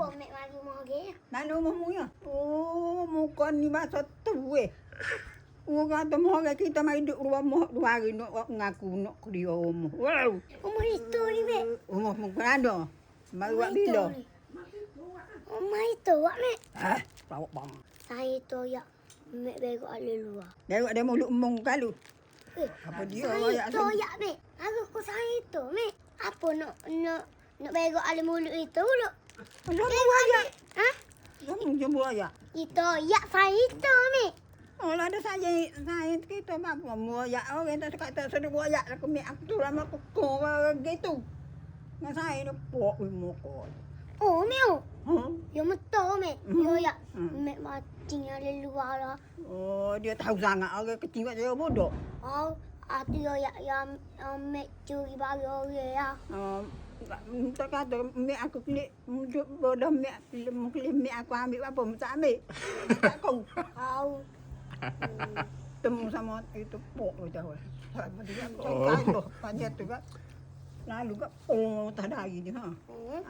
Apa mek mari mau ge? Mana rumahmu ya? Oh, muka ni masa tu Orang kata mau kita mai duduk rumah 2 hari nak ngaku nak dia rumah. Wow. Rumah itu ni mek. Rumah mungkin ada. Mai buat bila? Rumah itu wak mek. Tahu bang. Saya tu ya mek bego ale luar. Dia ada mulut emong kalau. Eh, Apa dia saya royak tu ya mek. Aku saya itu mek. Apa nak bego ale mulut itu lu? Kamu royak. Ha? Kamu jumpa royak. Itu ya saya itu mek. Oh, ada saya kita mah royak orang tak kata sudah royak aku mek aku tu lama aku gitu. Ngan saya nak pok muka. Oh, meu. Ha? Ya betul mek. Yo ya mek mati ale luar lah. Oh, dia tahu sangat orang kecil macam saya bodoh. Oh, ati yo ya mek curi bagi orang ya. Tak kata mek aku klik bodoh mek aku ambil apa tak ambil. Tak kau. Au. Temu sama itu pok macam sama dia kalau panjat tu kan. Lalu kan tak ada lagi dia.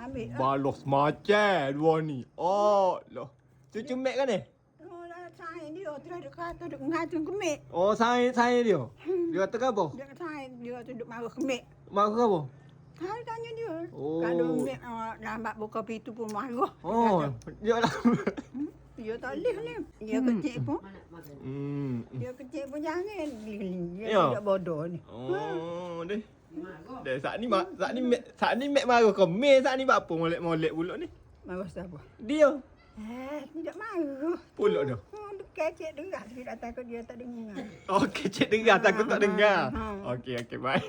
Ambil. Balos macam dua ni. Oh, loh. Cucu mek kan ni? Oh, saya dia tidak kata duk ngatu ke mek. Oh, saya dia. Dia kata apa? Dia kata saya dia duk marah ke mek. Mak kau apa? Saya tanya dia. Oh. Kalau mek lambat buka pintu pun marah. Oh, dia lah. Dia tak boleh ni. Dia kecil pun. Dia kecil pun jangan. Dia Ya. tidak bodoh ni. Oh, deh. Deh, saat ni mek marah kau. Mek saat ni buat apa molek pulak ni? Marah siapa? Dia. Tidak marah. Pulak dah. Dia kecil dengar. Tidak takut dia tak dengar. Oh, kecil dengar takut tak dengar. Ha. Okey, baik.